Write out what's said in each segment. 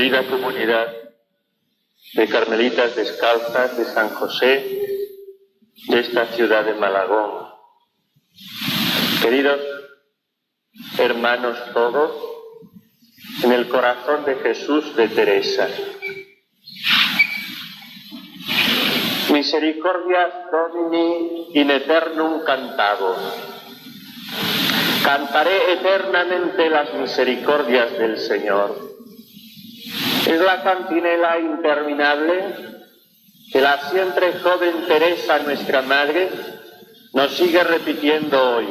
Querida comunidad de Carmelitas Descalzas de San José, de esta ciudad de Malagón, queridos hermanos todos, en el corazón de Jesús de Teresa. Misericordias Domini in eternum cantabo. Cantaré eternamente las misericordias del Señor. Es la cantinela interminable que la siempre joven Teresa, nuestra madre, nos sigue repitiendo hoy.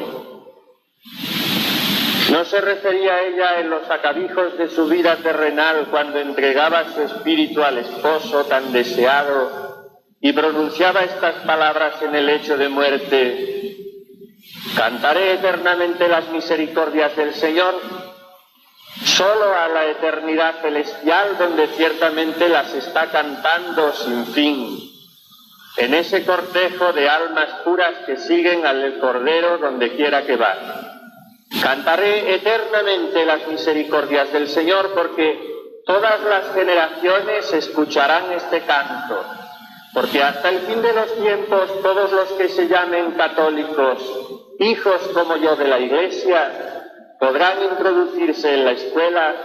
No se refería a ella en los acabijos de su vida terrenal cuando entregaba su espíritu al esposo tan deseado y pronunciaba estas palabras en el lecho de muerte: cantaré eternamente las misericordias del Señor, solo a la eternidad celestial, donde ciertamente las está cantando sin fin, en ese cortejo de almas puras que siguen al Cordero donde quiera que va. Cantaré eternamente las misericordias del Señor, porque todas las generaciones escucharán este canto, porque hasta el fin de los tiempos todos los que se llamen católicos, hijos como yo de la Iglesia, podrán introducirse en la escuela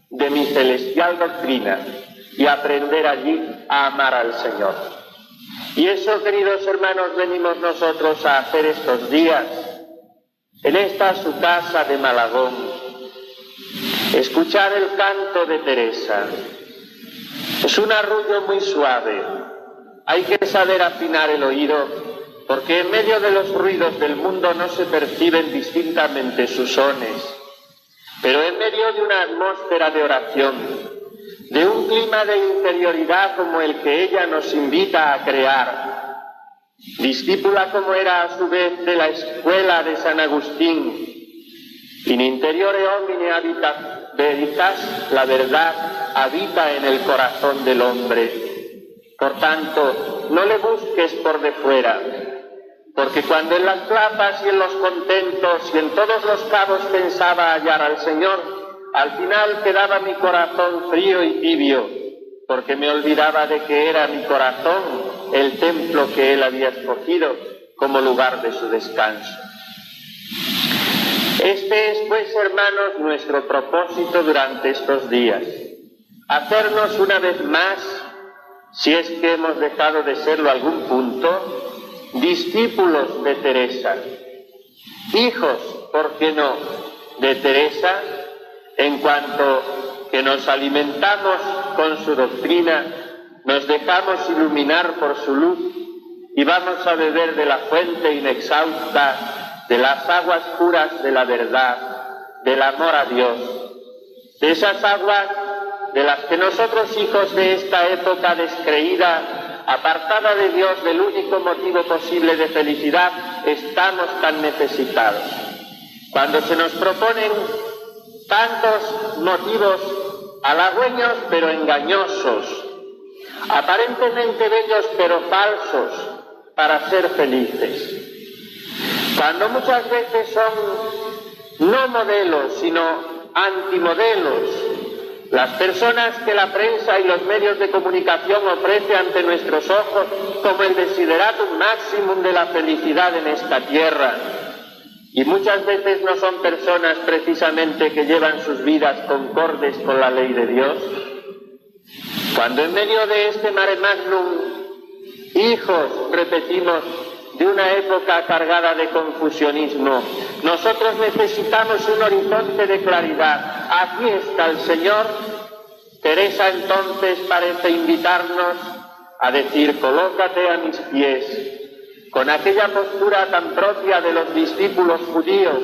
de mi celestial doctrina y aprender allí a amar al Señor. Y eso, queridos hermanos, venimos nosotros a hacer estos días en esta su casa de Malagón, escuchar el canto de Teresa. Es un arrullo muy suave, hay que saber afinar el oído, porque en medio de los ruidos del mundo no se perciben distintamente sus sones, pero en medio de una atmósfera de oración, de un clima de interioridad como el que ella nos invita a crear, discípula como era a su vez de la escuela de San Agustín, in interiore homine habita veritas, la verdad habita en el corazón del hombre. Por tanto, no le busques por de fuera, porque cuando en las plazas y en los contentos y en todos los cabos pensaba hallar al Señor, al final quedaba mi corazón frío y tibio, porque me olvidaba de que era mi corazón el templo que Él había escogido como lugar de su descanso. Este es, pues, hermanos, nuestro propósito durante estos días: hacernos una vez más, si es que hemos dejado de serlo a algún punto, discípulos de Teresa, hijos, ¿por qué no?, de Teresa, en cuanto que nos alimentamos con su doctrina, nos dejamos iluminar por su luz y vamos a beber de la fuente inexhausta, de las aguas puras de la verdad, del amor a Dios, de esas aguas de las que nosotros, hijos de esta época descreída, apartada de Dios, del único motivo posible de felicidad, estamos tan necesitados. Cuando se nos proponen tantos motivos halagüeños pero engañosos, aparentemente bellos pero falsos, para ser felices, cuando muchas veces son no modelos sino antimodelos las personas que la prensa y los medios de comunicación ofrecen ante nuestros ojos como el desideratum maximum de la felicidad en esta tierra, y muchas veces no son personas precisamente que llevan sus vidas concordes con la ley de Dios. Cuando en medio de este mare magnum, hijos, repetimos, de una época cargada de confusionismo, nosotros necesitamos un horizonte de claridad. Aquí está el Señor. Teresa entonces parece invitarnos a decir: colócate a mis pies, con aquella postura tan propia de los discípulos judíos,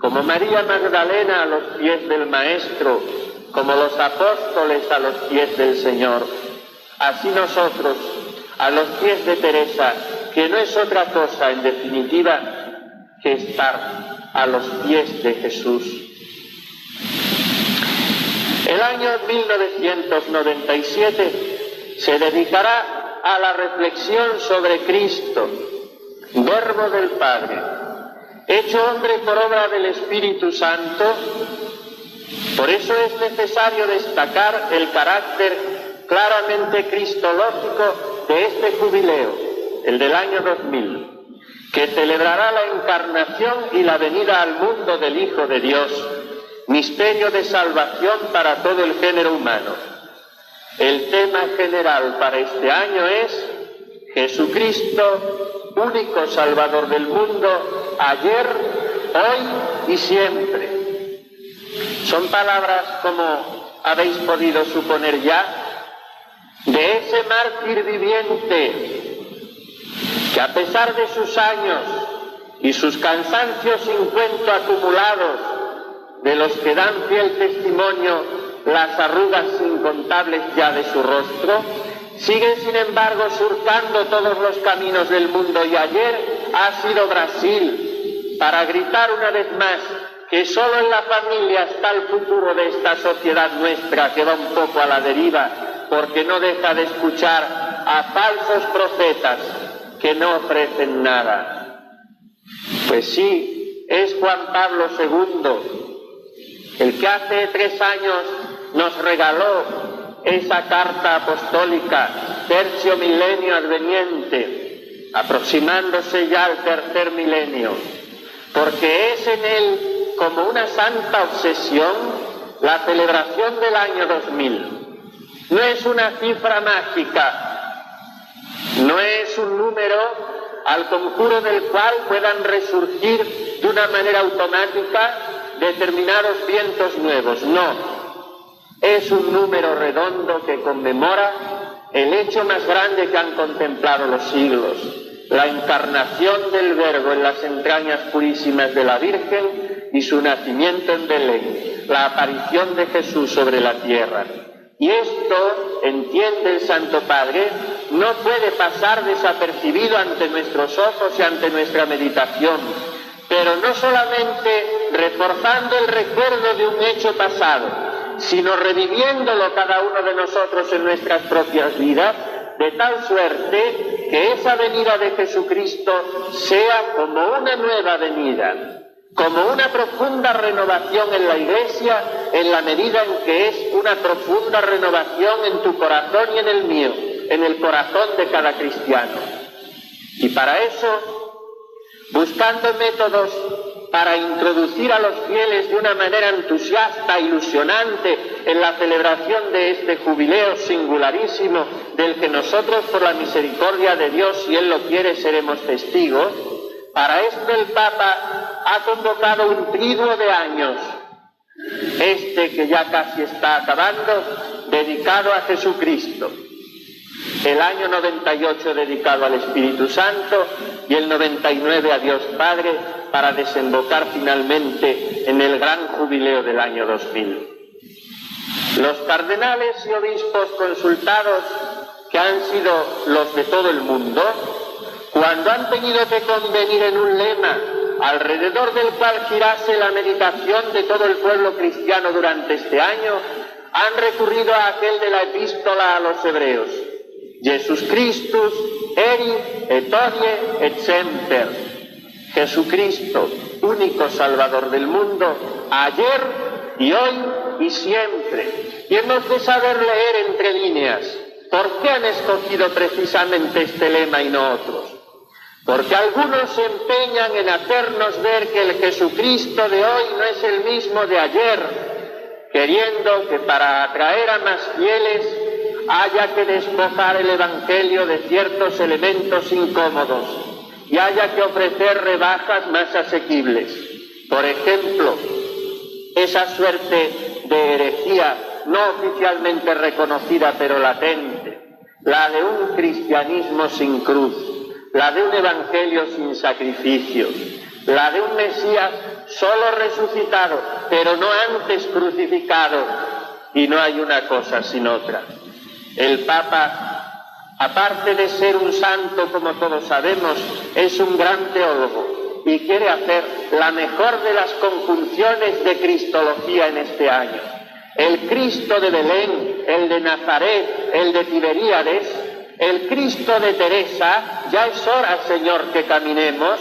como María Magdalena a los pies del Maestro, como los apóstoles a los pies del Señor. Así nosotros, a los pies de Teresa, que no es otra cosa, en definitiva, que estar a los pies de Jesús. El año 1997 se dedicará a la reflexión sobre Cristo, Verbo del Padre, hecho hombre por obra del Espíritu Santo, Por eso es necesario destacar el carácter claramente cristológico de este jubileo, el del año 2000, que celebrará la encarnación y la venida al mundo del Hijo de Dios, misterio de salvación para todo el género humano. El tema general para este año es Jesucristo, único Salvador del mundo, ayer, hoy y siempre. Son palabras, como habéis podido suponer ya, de ese mártir viviente que, a pesar de sus años y sus cansancios sin cuento acumulados, de los que dan fiel testimonio las arrugas incontables ya de su rostro, sigue sin embargo surcando todos los caminos del mundo, y ayer ha sido Brasil para gritar una vez más que solo en la familia está el futuro de esta sociedad nuestra, que va un poco a la deriva porque no deja de escuchar a falsos profetas que no ofrecen nada. Pues sí, es Juan Pablo II el que hace 3 años nos regaló esa carta apostólica, Tercio Milenio Adveniente, aproximándose ya al tercer milenio, porque es en él, como una santa obsesión, la celebración del año 2000. No es una cifra mágica, no es un número al conjuro del cual puedan resurgir de una manera automática determinados vientos nuevos, no. Es un número redondo que conmemora el hecho más grande que han contemplado los siglos, la encarnación del Verbo en las entrañas purísimas de la Virgen y su nacimiento en Belén, la aparición de Jesús sobre la tierra. Y esto, entiende el Santo Padre, no puede pasar desapercibido ante nuestros ojos y ante nuestra meditación, pero no solamente reforzando el recuerdo de un hecho pasado, sino reviviéndolo cada uno de nosotros en nuestras propias vidas, de tal suerte que esa venida de Jesucristo sea como una nueva venida, como una profunda renovación en la Iglesia, en la medida en que es una profunda renovación en tu corazón y en el mío, en el corazón de cada cristiano. Y para eso, buscando métodos para introducir a los fieles de una manera entusiasta, ilusionante, en la celebración de este jubileo singularísimo, del que nosotros, por la misericordia de Dios, si Él lo quiere, seremos testigos, para esto el Papa ha convocado un triduo de años, este que ya casi está acabando, dedicado a Jesucristo. El año 98 dedicado al Espíritu Santo y el 99 a Dios Padre, para desembocar finalmente en el gran jubileo del año 2000. Los cardenales y obispos consultados, que han sido los de todo el mundo, cuando han tenido que convenir en un lema alrededor del cual girase la meditación de todo el pueblo cristiano durante este año, han recurrido a aquel de la epístola a los hebreos: Jesus Christus, eri et hodie et semper. Jesucristo, único Salvador del mundo, ayer y hoy y siempre. Y hemos de saber leer entre líneas por qué han escogido precisamente este lema y no otros. Porque algunos se empeñan en hacernos ver que el Jesucristo de hoy no es el mismo de ayer, queriendo que para atraer a más fieles haya que despojar el Evangelio de ciertos elementos incómodos y haya que ofrecer rebajas más asequibles. Por ejemplo, esa suerte de herejía no oficialmente reconocida pero latente, la de un cristianismo sin cruz, la de un evangelio sin sacrificio, la de un Mesías solo resucitado, pero no antes crucificado, y no hay una cosa sin otra. El Papa, aparte de ser un santo, como todos sabemos, es un gran teólogo y quiere hacer la mejor de las conjunciones de cristología en este año. El Cristo de Belén, el de Nazaret, el de Tiberíades, el Cristo de Teresa, ya es hora, Señor, que caminemos.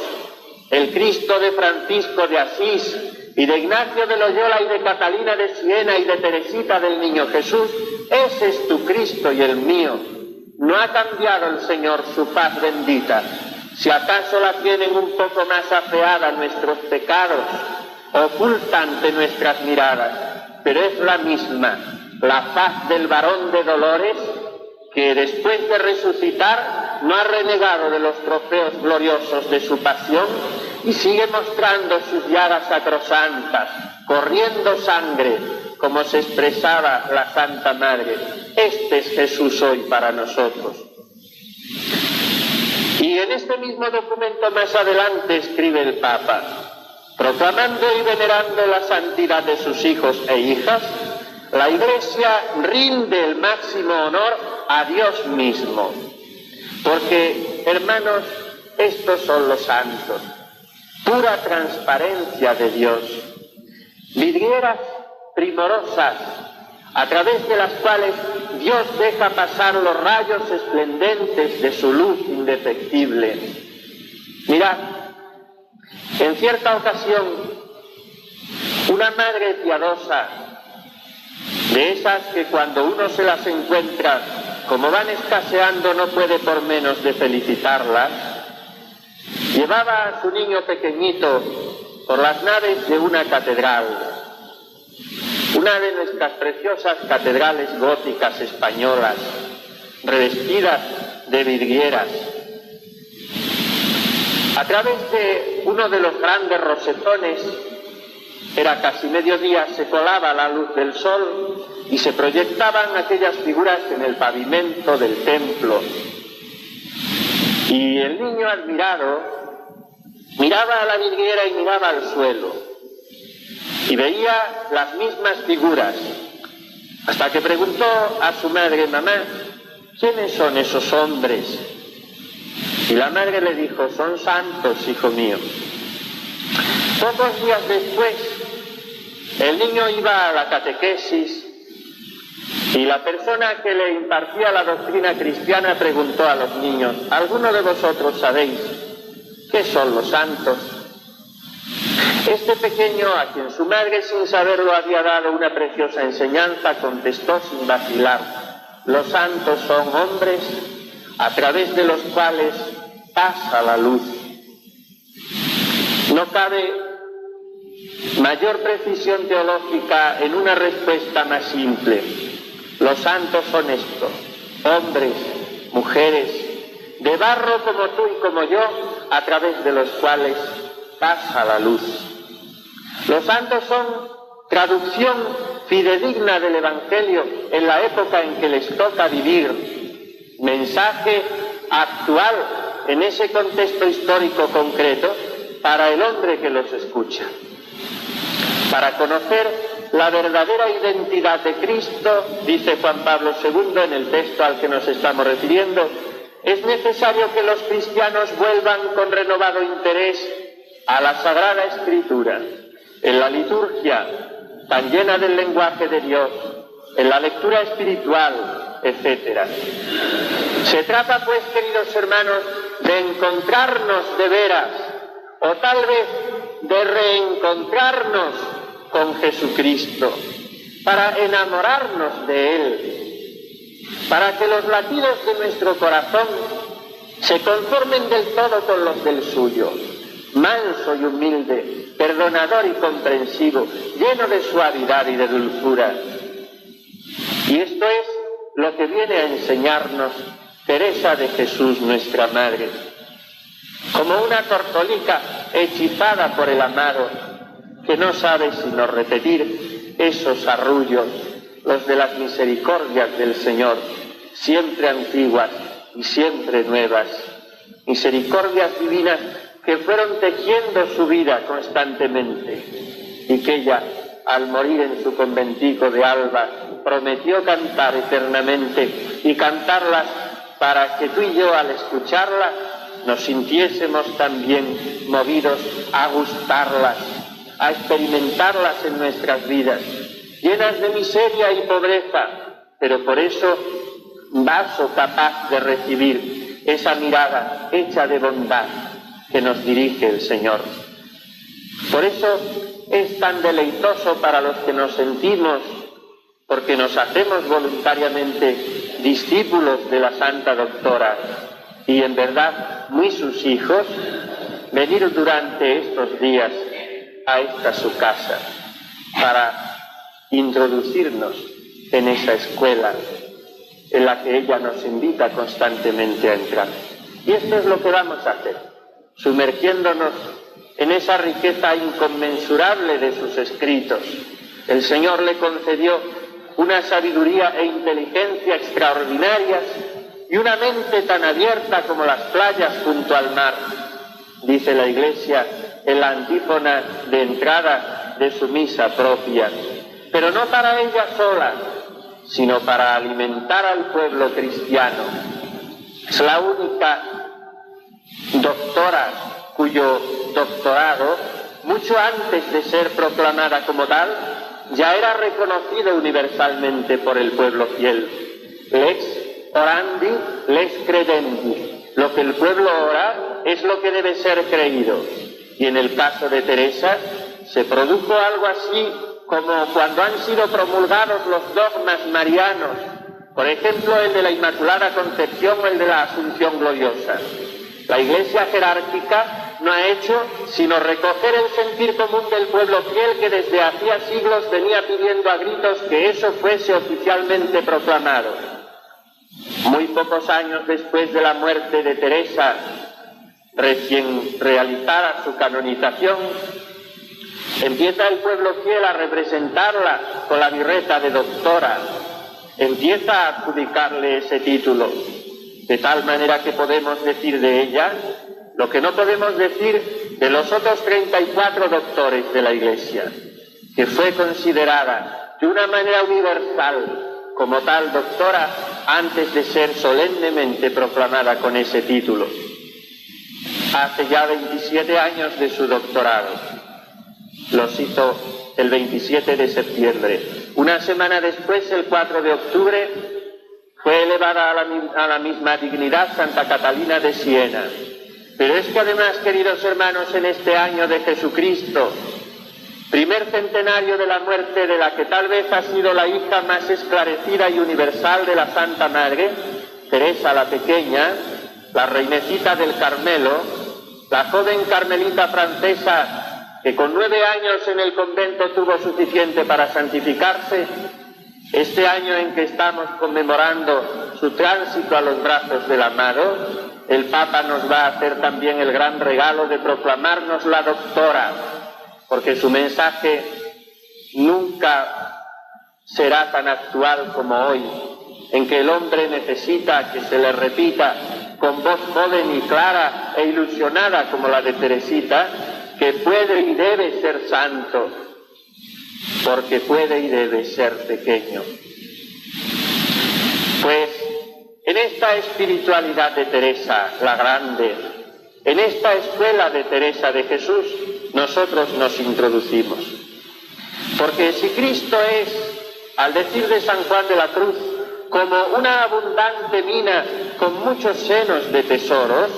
El Cristo de Francisco de Asís, y de Ignacio de Loyola y de Catalina de Siena y de Teresita del Niño Jesús, ese es tu Cristo y el mío. No ha cambiado el Señor su paz bendita. Si acaso la tienen un poco más afeada nuestros pecados, oculta ante nuestras miradas, pero es la misma, la paz del varón de dolores, que después de resucitar no ha renegado de los trofeos gloriosos de su pasión y sigue mostrando sus llagas sacrosantas, corriendo sangre, como se expresaba la Santa Madre. Este es Jesús hoy para nosotros. Y en este mismo documento más adelante escribe el Papa: proclamando y venerando la santidad de sus hijos e hijas, la Iglesia rinde el máximo honor a Dios mismo. Porque, hermanos, estos son los santos, pura transparencia de Dios, vidrieras primorosas, a través de las cuales Dios deja pasar los rayos esplendentes de su luz indefectible. Mirad, en cierta ocasión, una madre piadosa, de esas que cuando uno se las encuentra, como van escaseando, no puede por menos de felicitarlas, llevaba a su niño pequeñito por las naves de una catedral, una de nuestras preciosas catedrales góticas españolas, revestidas de vidrieras. A través de uno de los grandes rosetones, era casi mediodía, se colaba la luz del sol y se proyectaban aquellas figuras en el pavimento del templo. Y el niño, admirado, miraba a la vidriera y miraba al suelo, y veía las mismas figuras, hasta que preguntó a su madre: mamá, ¿quiénes son esos hombres? Y la madre le dijo: son santos, hijo mío. Pocos días después, el niño iba a la catequesis y la persona que le impartía la doctrina cristiana preguntó a los niños: ¿alguno de vosotros sabéis qué son los santos? Este pequeño, a quien su madre sin saberlo había dado una preciosa enseñanza, contestó sin vacilar: los santos son hombres a través de los cuales pasa la luz. No cabe mayor precisión teológica en una respuesta más simple. Los santos son estos, hombres, mujeres, de barro como tú y como yo, a través de los cuales pasa la luz. Los santos son traducción fidedigna del Evangelio en la época en que les toca vivir, mensaje actual en ese contexto histórico concreto para el hombre que los escucha. Para conocer la verdadera identidad de Cristo, dice Juan Pablo II en el texto al que nos estamos refiriendo, es necesario que los cristianos vuelvan con renovado interés a la Sagrada Escritura, en la liturgia tan llena del lenguaje de Dios, en la lectura espiritual, etc. Se trata, pues, queridos hermanos, de encontrarnos de veras, o tal vez de reencontrarnos con Jesucristo, para enamorarnos de Él, para que los latidos de nuestro corazón se conformen del todo con los del suyo, manso y humilde, perdonador y comprensivo, lleno de suavidad y de dulzura. Y esto es lo que viene a enseñarnos Teresa de Jesús, nuestra Madre, como una tortolica hechizada por el amado, que no sabe sino repetir esos arrullos, los de las misericordias del Señor, siempre antiguas y siempre nuevas, misericordias divinas que fueron tejiendo su vida constantemente y que ella, al morir en su conventico de Alba, prometió cantar eternamente y cantarlas para que tú y yo, al escucharlas, nos sintiésemos también movidos a gustarlas, a experimentarlas en nuestras vidas, llenas de miseria y pobreza, pero por eso vaso capaz de recibir esa mirada hecha de bondad que nos dirige el Señor. Por eso es tan deleitoso para los que nos sentimos, porque nos hacemos voluntariamente discípulos de la Santa Doctora y en verdad muy sus hijos, venir durante estos días a esta su casa para introducirnos en esa escuela en la que ella nos invita constantemente a entrar. Y esto es lo que vamos a hacer, sumergiéndonos en esa riqueza inconmensurable de sus escritos. El Señor le concedió una sabiduría e inteligencia extraordinarias y una mente tan abierta como las playas junto al mar. Dice la Iglesia en la antífona de entrada de su misa propia, pero no para ella sola, sino para alimentar al pueblo cristiano. Es la única doctora cuyo doctorado, mucho antes de ser proclamada como tal, ya era reconocido universalmente por el pueblo fiel. Lex orandi, lex credendi. Lo que el pueblo ora es lo que debe ser creído. Y en el caso de Teresa se produjo algo así como cuando han sido promulgados los dogmas marianos, por ejemplo el de la Inmaculada Concepción o el de la Asunción Gloriosa. La Iglesia jerárquica no ha hecho sino recoger el sentir común del pueblo fiel que desde hacía siglos venía pidiendo a gritos que eso fuese oficialmente proclamado. Muy pocos años después de la muerte de Teresa, recién realizada su canonización, empieza el pueblo fiel a representarla con la birreta de doctora, empieza a adjudicarle ese título, de tal manera que podemos decir de ella lo que no podemos decir de los otros 34 doctores de la Iglesia, que fue considerada de una manera universal como tal doctora antes de ser solemnemente proclamada con ese título. Hace ya 27 años de su doctorado. Los hizo el 27 de septiembre. Una semana después, el 4 de octubre, fue elevada a la misma dignidad Santa Catalina de Siena. Pero es que además, queridos hermanos, en este año de Jesucristo, primer centenario de la muerte de la que tal vez ha sido la hija más esclarecida y universal de la Santa Madre, Teresa la Pequeña, la reinecita del Carmelo, la joven carmelita francesa que con 9 años en el convento tuvo suficiente para santificarse, este año en que estamos conmemorando su tránsito a los brazos del amado, el Papa nos va a hacer también el gran regalo de proclamarnos la doctora, porque su mensaje nunca será tan actual como hoy, en que el hombre necesita que se le repita con voz joven y clara e ilusionada como la de Teresita, que puede y debe ser santo, porque puede y debe ser pequeño. Pues en esta espiritualidad de Teresa la Grande, en esta escuela de Teresa de Jesús, nosotros nos introducimos. Porque si Cristo es, al decir de San Juan de la Cruz, como una abundante mina con muchos senos de tesoros,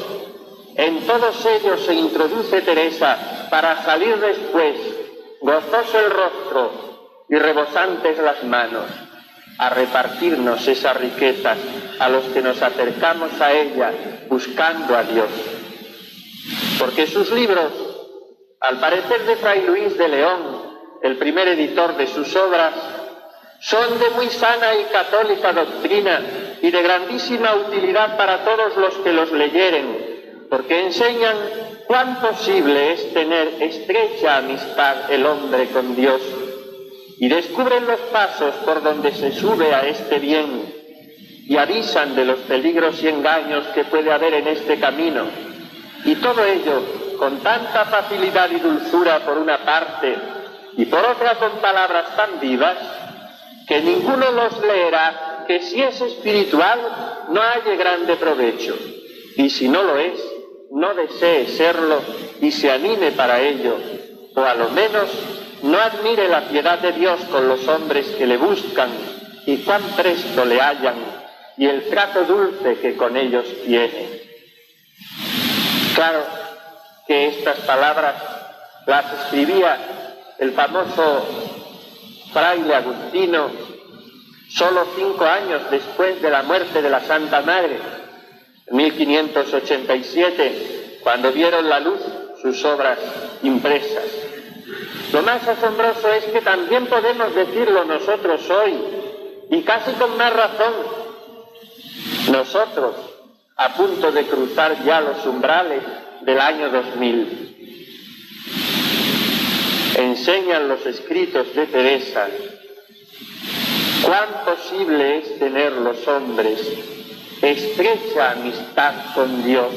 en todos ellos se introduce Teresa para salir después, gozoso el rostro y rebosantes las manos, a repartirnos esas riquezas a los que nos acercamos a ella buscando a Dios. Porque sus libros, al parecer de Fray Luis de León, el primer editor de sus obras, son de muy sana y católica doctrina y de grandísima utilidad para todos los que los leyeren, porque enseñan cuán posible es tener estrecha amistad el hombre con Dios, y descubren los pasos por donde se sube a este bien, y avisan de los peligros y engaños que puede haber en este camino, y todo ello con tanta facilidad y dulzura por una parte, y por otra con palabras tan vivas, que ninguno los leerá que si es espiritual no halle grande provecho, y si no lo es, no desee serlo y se anime para ello, o a lo menos no admire la piedad de Dios con los hombres que le buscan y cuán presto le hallan y el trato dulce que con ellos tiene. Claro que estas palabras las escribía el famoso fraile agustino, solo 5 años después de la muerte de la Santa Madre, en 1587, cuando vieron la luz sus obras impresas. Lo más asombroso es que también podemos decirlo nosotros hoy, y casi con más razón, nosotros, a punto de cruzar ya los umbrales del año 2000. Enseñan los escritos de Teresa cuán posible es tener los hombres estrecha amistad con Dios.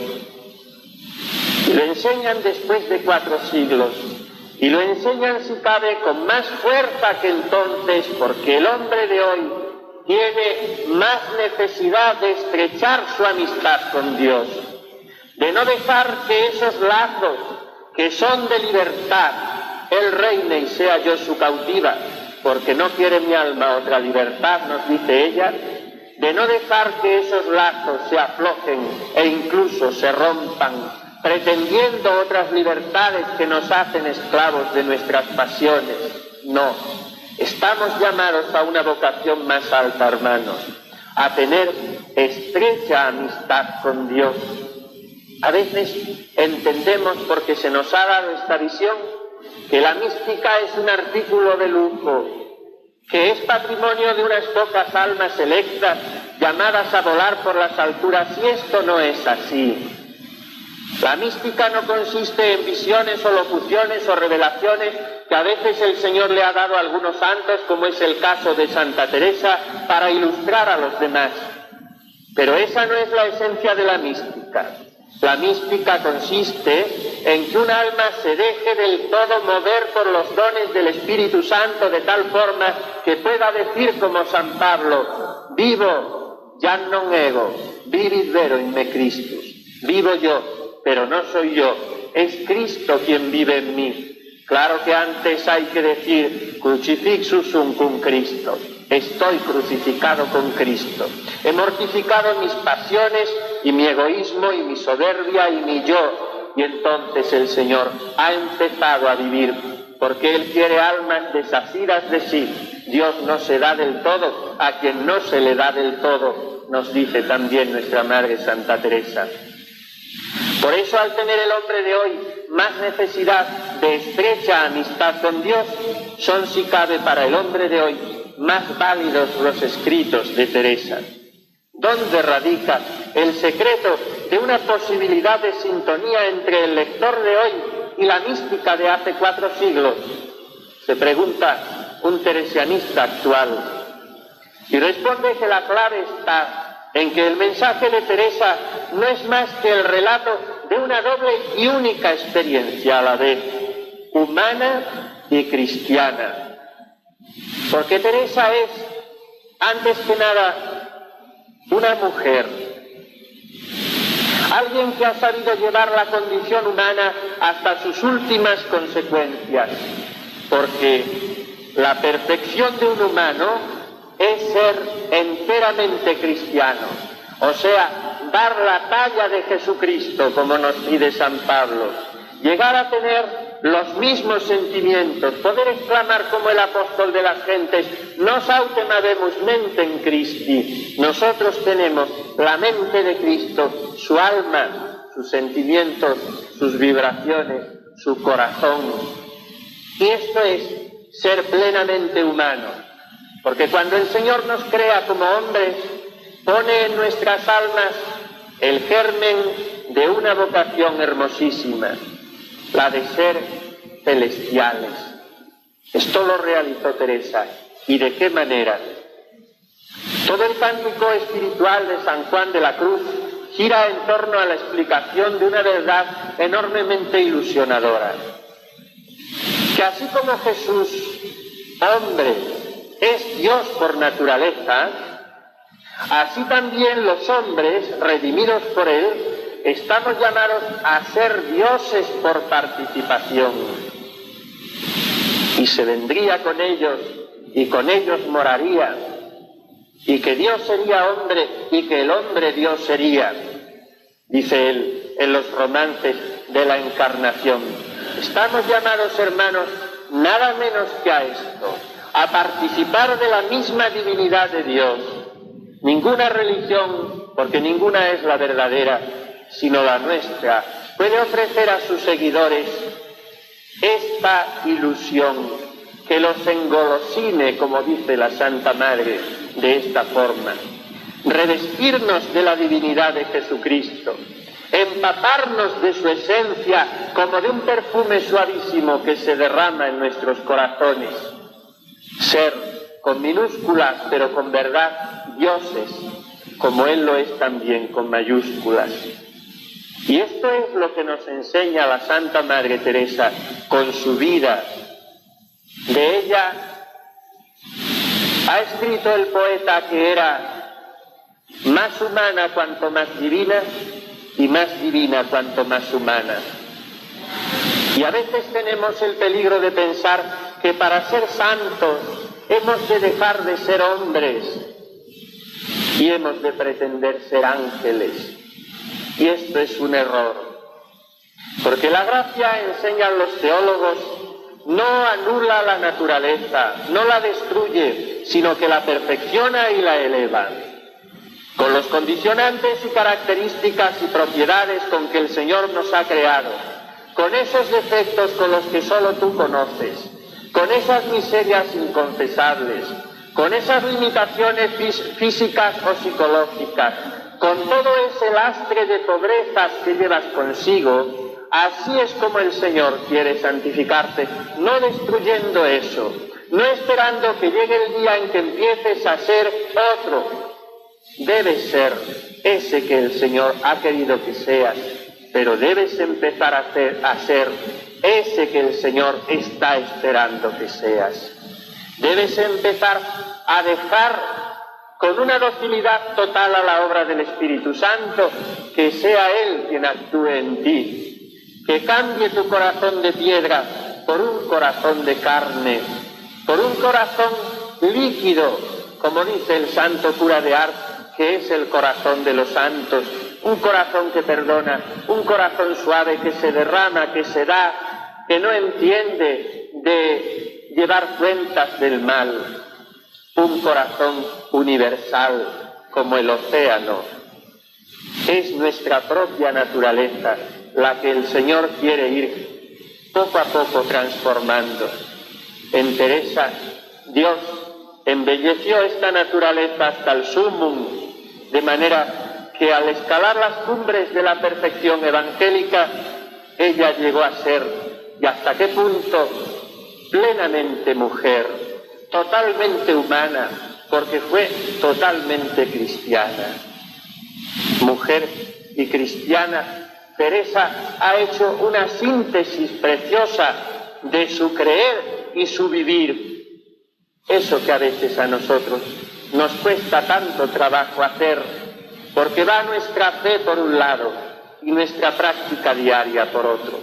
Y lo enseñan después de 4 siglos, y lo enseñan si cabe con más fuerza que entonces, porque el hombre de hoy tiene más necesidad de estrechar su amistad con Dios, de no dejar que esos lazos que son de libertad, Él reine y sea yo su cautiva, porque no quiere mi alma otra libertad, nos dice ella, de no dejar que esos lazos se aflojen e incluso se rompan, pretendiendo otras libertades que nos hacen esclavos de nuestras pasiones. No, estamos llamados a una vocación más alta, hermanos, a tener estrecha amistad con Dios. A veces entendemos, porque se nos ha dado esta visión, que la mística es un artículo de lujo, que es patrimonio de unas pocas almas selectas llamadas a volar por las alturas, y esto no es así. La mística no consiste en visiones o locuciones o revelaciones que a veces el Señor le ha dado a algunos santos, como es el caso de Santa Teresa, para ilustrar a los demás. Pero esa no es la esencia de la mística. La mística consiste en que un alma se deje del todo mover por los dones del Espíritu Santo de tal forma que pueda decir como San Pablo: vivo, ya non ego, vivit vero in me Christus. Vivo yo, pero no soy yo, es Cristo quien vive en mí. Claro que antes hay que decir crucifixus sum cum Cristo. Estoy crucificado con Cristo. He mortificado mis pasiones y mi egoísmo y mi soberbia y mi yo. Y entonces el Señor ha empezado a vivir, porque Él quiere almas desasidas de sí. Dios no se da del todo a quien no se le da del todo, nos dice también nuestra Madre Santa Teresa. Por eso, al tener el hombre de hoy más necesidad de estrecha amistad con Dios, son, si cabe, para el hombre de hoy más válidos los escritos de Teresa. ¿Dónde radica el secreto de una posibilidad de sintonía entre el lector de hoy y la mística de hace 4 siglos? Se pregunta un teresianista actual. Y responde que la clave está en que el mensaje de Teresa no es más que el relato de una doble y única experiencia a la vez, humana y cristiana. Porque Teresa es, antes que nada, una mujer, alguien que ha sabido llevar la condición humana hasta sus últimas consecuencias, porque la perfección de un humano es ser enteramente cristiano, o sea, dar la talla de Jesucristo, como nos pide San Pablo, llegar a tener los mismos sentimientos, poder exclamar como el apóstol de las gentes: nos autem habemus mentem Christi. Nosotros tenemos la mente de Cristo, su alma, sus sentimientos, sus vibraciones, su corazón. Y esto es ser plenamente humano, porque cuando el Señor nos crea como hombres, pone en nuestras almas el germen de una vocación hermosísima, la de ser celestiales. Esto lo realizó Teresa. ¿Y de qué manera? Todo el cántico espiritual de San Juan de la Cruz gira en torno a la explicación de una verdad enormemente ilusionadora. Que así como Jesús, hombre, es Dios por naturaleza, así también los hombres, redimidos por Él, estamos llamados a ser dioses por participación. Y se vendría con ellos, y con ellos moraría, y que Dios sería hombre, y que el hombre Dios sería, dice él en los romances de la Encarnación. Estamos llamados, hermanos, nada menos que a esto, a participar de la misma divinidad de Dios. Ninguna religión, porque ninguna es la verdadera, sino la nuestra, puede ofrecer a sus seguidores esta ilusión que los engolosine, como dice la Santa Madre, de esta forma. Revestirnos de la divinidad de Jesucristo, empaparnos de su esencia como de un perfume suavísimo que se derrama en nuestros corazones. Ser, con minúsculas pero con verdad, dioses, como Él lo es también con mayúsculas. Y esto es lo que nos enseña la Santa Madre Teresa con su vida. De ella ha escrito el poeta que era más humana cuanto más divina y más divina cuanto más humana. Y a veces tenemos el peligro de pensar que para ser santos hemos de dejar de ser hombres y hemos de pretender ser ángeles. Y esto es un error, porque la gracia, enseñan los teólogos, no anula la naturaleza, no la destruye, sino que la perfecciona y la eleva, con los condicionantes y características y propiedades con que el Señor nos ha creado, con esos defectos con los que solo tú conoces, con esas miserias inconfesables, con esas limitaciones físicas o psicológicas, con todo ese lastre de pobrezas que llevas consigo. Así es como el Señor quiere santificarte, no destruyendo eso, no esperando que llegue el día en que empieces a ser otro. Debes ser ese que el Señor ha querido que seas, pero debes empezar a ser ese que el Señor está esperando que seas. Debes empezar a dejar con una docilidad total a la obra del Espíritu Santo, que sea Él quien actúe en ti, que cambie tu corazón de piedra por un corazón de carne, por un corazón líquido, como dice el santo cura de Ars, que es el corazón de los santos, un corazón que perdona, un corazón suave que se derrama, que se da, que no entiende de llevar cuentas del mal, un corazón universal como el océano. Es nuestra propia naturaleza la que el Señor quiere ir poco a poco transformando. En Teresa, Dios embelleció esta naturaleza hasta el sumum, de manera que al escalar las cumbres de la perfección evangélica, ella llegó a ser, y hasta qué punto, plenamente mujer, totalmente humana, porque fue totalmente cristiana. Mujer y cristiana, Teresa ha hecho una síntesis preciosa de su creer y su vivir. Eso que a veces a nosotros nos cuesta tanto trabajo hacer, porque va nuestra fe por un lado y nuestra práctica diaria por otro.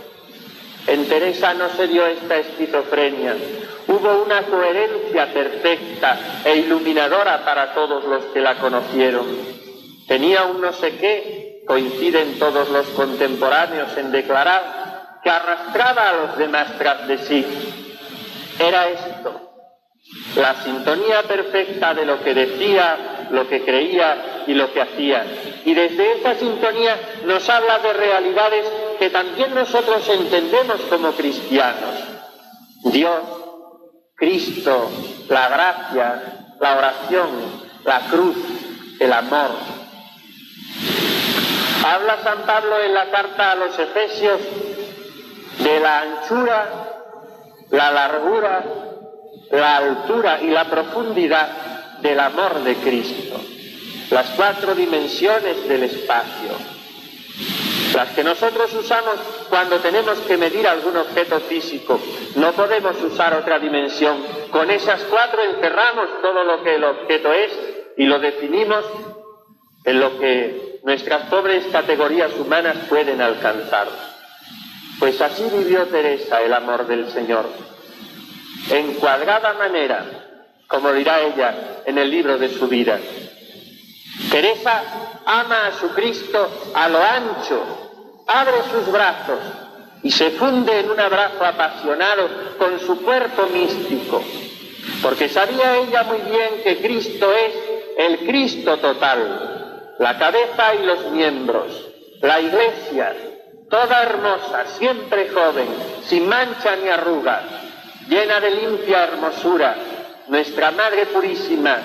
En Teresa no se dio esta esquizofrenia, hubo una coherencia perfecta e iluminadora para todos los que la conocieron. Tenía un no sé qué, coinciden todos los contemporáneos en declarar, que arrastraba a los demás tras de sí. Era esto, la sintonía perfecta de lo que decía, lo que creía y lo que hacía. Y desde esa sintonía nos habla de realidades que también nosotros entendemos como cristianos. Dios, Cristo, la gracia, la oración, la cruz, el amor. Habla San Pablo en la carta a los Efesios de la anchura, la largura, la altura y la profundidad del amor de Cristo. Las 4 dimensiones del espacio, las que nosotros usamos cuando tenemos que medir algún objeto físico. No podemos usar otra dimensión. Con esas 4 encerramos todo lo que el objeto es y lo definimos en lo que nuestras pobres categorías humanas pueden alcanzar. Pues así vivió Teresa el amor del Señor, en cuadrada manera, como dirá ella en el libro de su vida. Teresa ama a su Cristo a lo ancho, abre sus brazos, y se funde en un abrazo apasionado con su cuerpo místico, porque sabía ella muy bien que Cristo es el Cristo total, la cabeza y los miembros, la Iglesia, toda hermosa, siempre joven, sin mancha ni arruga, llena de limpia hermosura, nuestra Madre Purísima,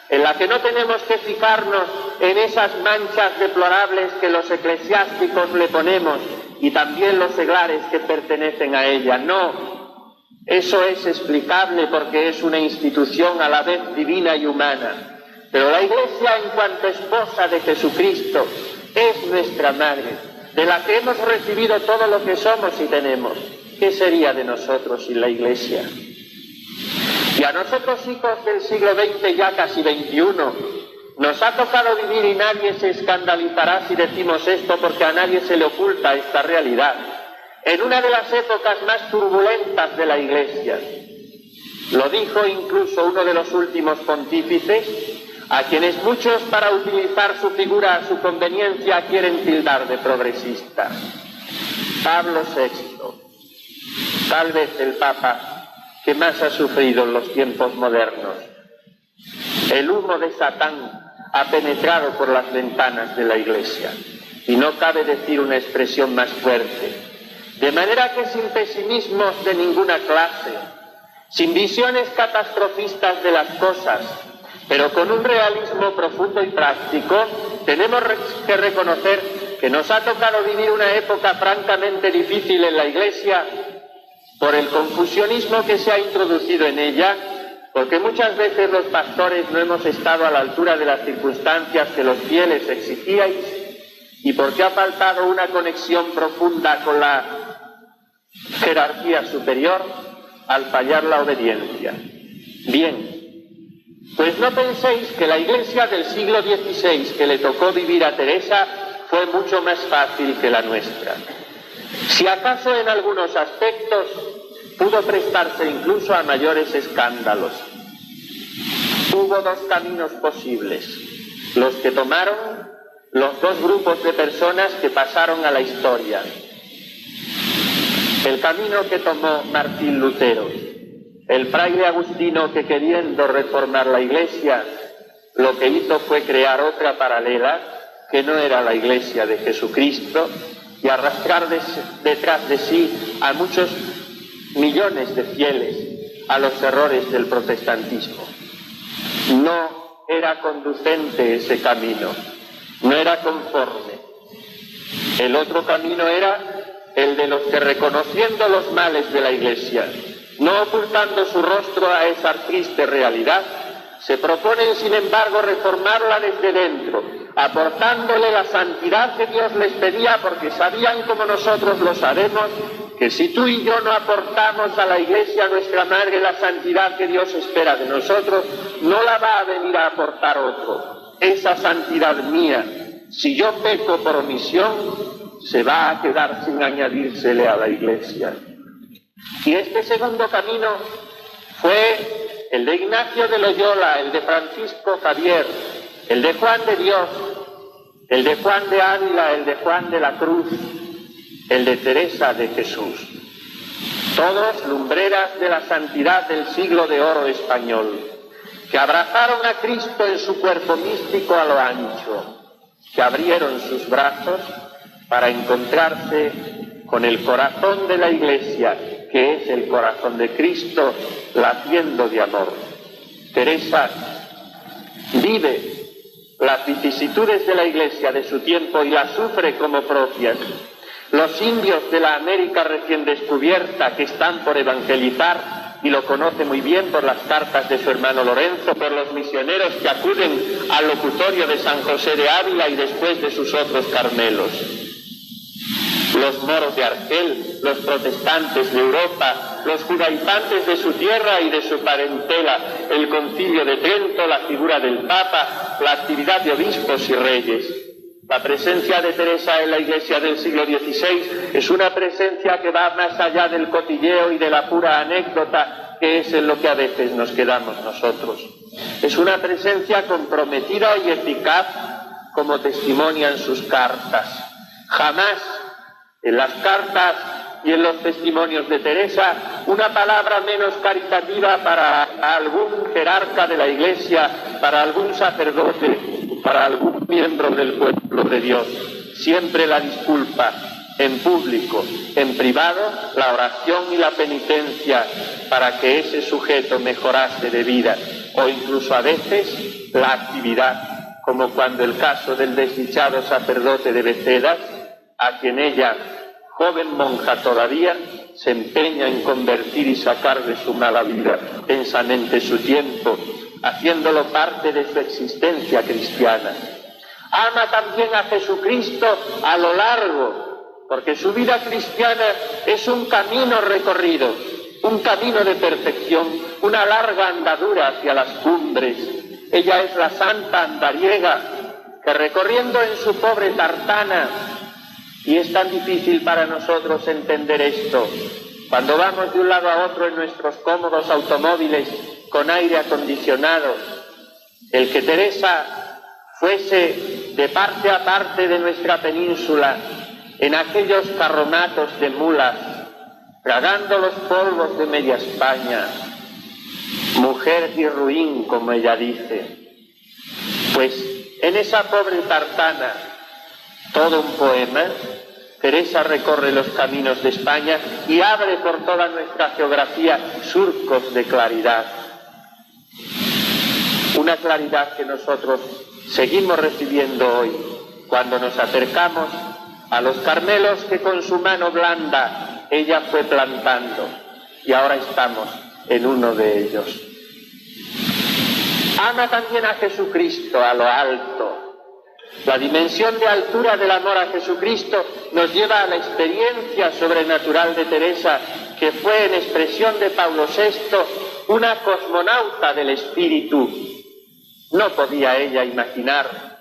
en la que no tenemos que fijarnos en esas manchas deplorables que los eclesiásticos le ponemos y también los seglares que pertenecen a ella. No, eso es explicable porque es una institución a la vez divina y humana. Pero la Iglesia, en cuanto esposa de Jesucristo, es nuestra Madre, de la que hemos recibido todo lo que somos y tenemos. ¿Qué sería de nosotros sin la Iglesia? Y a nosotros, hijos del siglo XX, ya casi XXI, nos ha tocado vivir, y nadie se escandalizará si decimos esto porque a nadie se le oculta esta realidad, en una de las épocas más turbulentas de la Iglesia. Lo dijo incluso uno de los últimos pontífices, a quienes muchos, para utilizar su figura a su conveniencia, quieren tildar de progresista. Pablo VI, tal vez el Papa que más ha sufrido en los tiempos modernos. El humo de Satán ha penetrado por las ventanas de la Iglesia, y no cabe decir una expresión más fuerte. De manera que sin pesimismos de ninguna clase, sin visiones catastrofistas de las cosas, pero con un realismo profundo y práctico, tenemos que reconocer que nos ha tocado vivir una época francamente difícil en la Iglesia por el confusionismo que se ha introducido en ella, porque muchas veces los pastores no hemos estado a la altura de las circunstancias que los fieles exigíais, y porque ha faltado una conexión profunda con la jerarquía superior al fallar la obediencia. Bien, pues no penséis que la Iglesia del siglo XVI que le tocó vivir a Teresa fue mucho más fácil que la nuestra. Si acaso en algunos aspectos pudo prestarse incluso a mayores escándalos. Hubo dos caminos posibles, los que tomaron los dos grupos de personas que pasaron a la historia. El camino que tomó Martín Lutero, el fraile agustino que, queriendo reformar la Iglesia, lo que hizo fue crear otra paralela que no era la Iglesia de Jesucristo, y arrastrar detrás de sí a muchos millones de fieles a los errores del protestantismo. No era conducente ese camino, no era conforme. El otro camino era el de los que, reconociendo los males de la Iglesia, no ocultando su rostro a esa triste realidad, se proponen, sin embargo, reformarla desde dentro, aportándole la santidad que Dios les pedía, porque sabían, como nosotros lo sabemos, que si tú y yo no aportamos a la Iglesia, nuestra Madre, la santidad que Dios espera de nosotros, no la va a venir a aportar otro. Esa santidad mía, si yo peco por omisión, se va a quedar sin añadírsele a la Iglesia. Y este segundo camino fue el de Ignacio de Loyola, el de Francisco Javier, el de Juan de Dios, el de Juan de Ávila, el de Juan de la Cruz, el de Teresa de Jesús. Todos lumbreras de la santidad del siglo de oro español, que abrazaron a Cristo en su cuerpo místico a lo ancho, que abrieron sus brazos para encontrarse con el corazón de la Iglesia, que es el corazón de Cristo, latiendo de amor. Teresa vive las vicisitudes de la Iglesia de su tiempo y las sufre como propias. Los indios de la América recién descubierta, que están por evangelizar, y lo conoce muy bien por las cartas de su hermano Lorenzo, por los misioneros que acuden al locutorio de San José de Ávila y después de sus otros Carmelos. Los moros de Argel, los protestantes de Europa, los judaizantes de su tierra y de su parentela, el concilio de Trento, la figura del Papa, la actividad de obispos y reyes. La presencia de Teresa en la Iglesia del siglo XVI es una presencia que va más allá del cotilleo y de la pura anécdota, que es en lo que a veces nos quedamos nosotros. Es una presencia comprometida y eficaz, como testimonian sus cartas. Jamás en las cartas y en los testimonios de Teresa una palabra menos caritativa para algún jerarca de la Iglesia, para algún sacerdote, para algún miembro del pueblo de Dios. Siempre la disculpa, en público, en privado, la oración y la penitencia para que ese sujeto mejorase de vida, o incluso a veces la actividad, como cuando el caso del desdichado sacerdote de Becedas, a quien ella, joven monja todavía, se empeña en convertir y sacar de su mala vida intensamente su tiempo, haciéndolo parte de su existencia cristiana. Ama también a Jesucristo a lo largo, porque su vida cristiana es un camino recorrido, un camino de perfección, una larga andadura hacia las cumbres. Ella es la santa andariega que, recorriendo en su pobre tartana, y es tan difícil para nosotros entender esto, cuando vamos de un lado a otro en nuestros cómodos automóviles con aire acondicionado, el que Teresa fuese de parte a parte de nuestra península en aquellos carromatos de mulas, tragando los polvos de media España, mujer y ruin, como ella dice, pues en esa pobre tartana, todo un poema, Teresa recorre los caminos de España y abre por toda nuestra geografía surcos de claridad. Una claridad que nosotros seguimos recibiendo hoy cuando nos acercamos a los Carmelos que con su mano blanda ella fue plantando, y ahora estamos en uno de ellos. Ama también a Jesucristo a lo alto. La dimensión de altura del amor a Jesucristo nos lleva a la experiencia sobrenatural de Teresa, que fue, en expresión de Pablo VI, una cosmonauta del espíritu. No podía ella imaginar,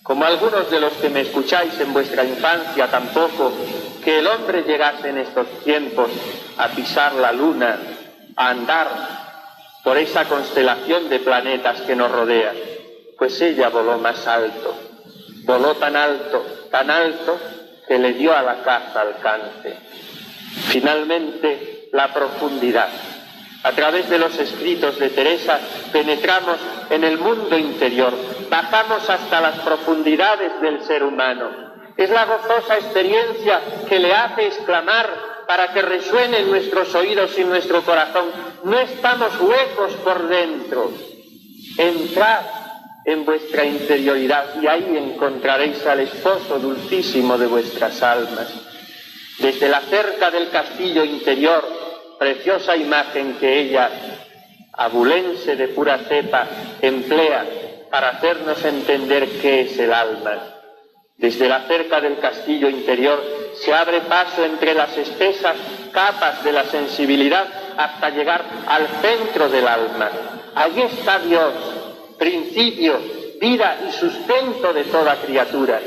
como algunos de los que me escucháis en vuestra infancia tampoco, que el hombre llegase en estos tiempos a pisar la luna, a andar por esa constelación de planetas que nos rodea. Pues ella voló más alto, voló tan alto, que le dio a la caza alcance. Finalmente, la profundidad. A través de los escritos de Teresa penetramos en el mundo interior, bajamos hasta las profundidades del ser humano. Es la gozosa experiencia que le hace exclamar para que resuene en nuestros oídos y en nuestro corazón: no estamos huecos por dentro, entrad en vuestra interioridad y ahí encontraréis al esposo dulcísimo de vuestras almas. Desde la cerca del castillo interior, preciosa imagen que ella, abulense de pura cepa, emplea para hacernos entender qué es el alma. Desde la cerca del castillo interior se abre paso entre las espesas capas de la sensibilidad hasta llegar al centro del alma. Allí está Dios, principio, vida y sustento de toda criatura,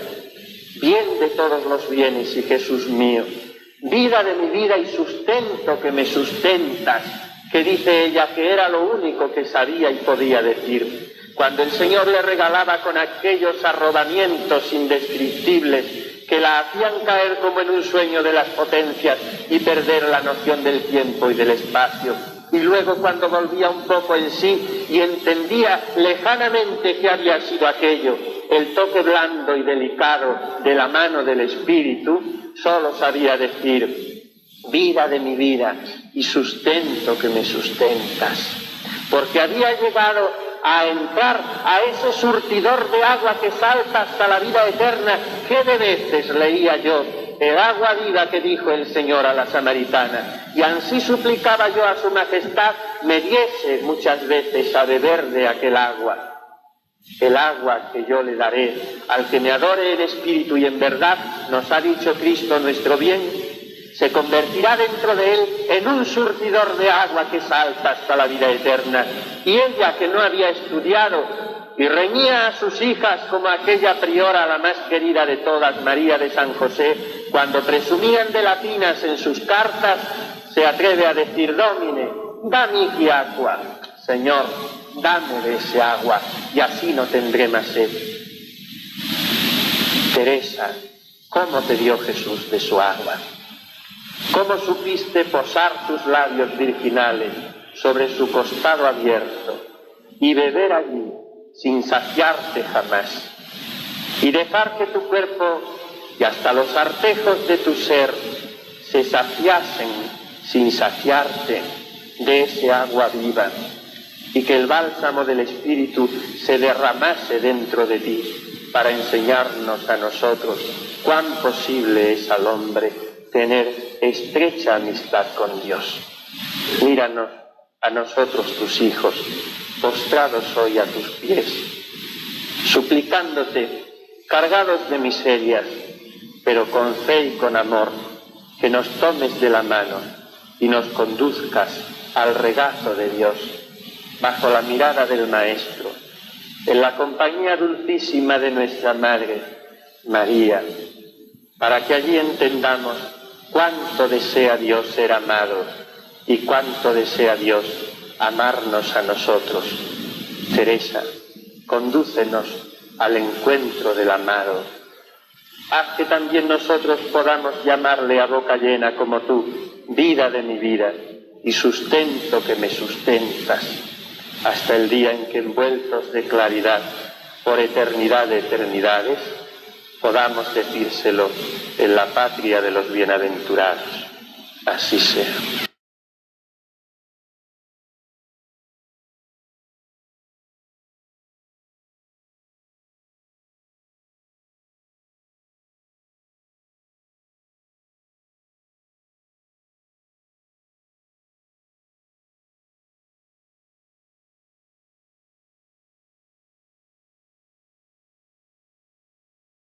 bien de todos los bienes y Jesús mío, vida de mi vida y sustento que me sustentas, que dice ella que era lo único que sabía y podía decir. Cuando el Señor le regalaba con aquellos arrobamientos indescriptibles que la hacían caer como en un sueño de las potencias y perder la noción del tiempo y del espacio. Y luego, cuando volvía un poco en sí y entendía lejanamente qué había sido aquello, el toque blando y delicado de la mano del Espíritu, solo sabía decir: vida de mi vida y sustento que me sustentas. Porque había llegado a entrar a ese surtidor de agua que salta hasta la vida eterna. ¿Qué de veces leía yo el agua viva que dijo el Señor a la samaritana? Y ansí suplicaba yo a su majestad me diese muchas veces a beber de aquel agua. El agua que yo le daré al que me adore en espíritu y en verdad, nos ha dicho Cristo nuestro bien, se convertirá dentro de él en un surtidor de agua que salta hasta la vida eterna. Y ella, que no había estudiado y reñía a sus hijas como aquella priora, la más querida de todas, María de San José, cuando presumían de latinas en sus cartas, se atreve a decir: Domine, dami aqua, Señor, dame de ese agua y así no tendré más sed. Teresa, ¿cómo te dio Jesús de su agua? ¿Cómo supiste posar tus labios virginales sobre su costado abierto y beber allí sin saciarte jamás? Y dejar que tu cuerpo y hasta los artejos de tu ser se saciasen sin saciarte de ese agua viva, y que el bálsamo del Espíritu se derramase dentro de ti para enseñarnos a nosotros cuán posible es al hombre tener estrecha amistad con Dios. Míranos a nosotros, tus hijos, postrados hoy a tus pies, suplicándote, cargados de miserias, pero con fe y con amor, que nos tomes de la mano y nos conduzcas al regazo de Dios, bajo la mirada del Maestro, en la compañía dulcísima de nuestra Madre, María, para que allí entendamos cuánto desea Dios ser amado y cuánto desea Dios amarnos a nosotros. Teresa, condúcenos al encuentro del amado. Haz que también nosotros podamos llamarle a boca llena como tú, vida de mi vida y sustento que me sustentas, hasta el día en que, envueltos de claridad por eternidad de eternidades, podamos decírselo en la patria de los bienaventurados. Así sea.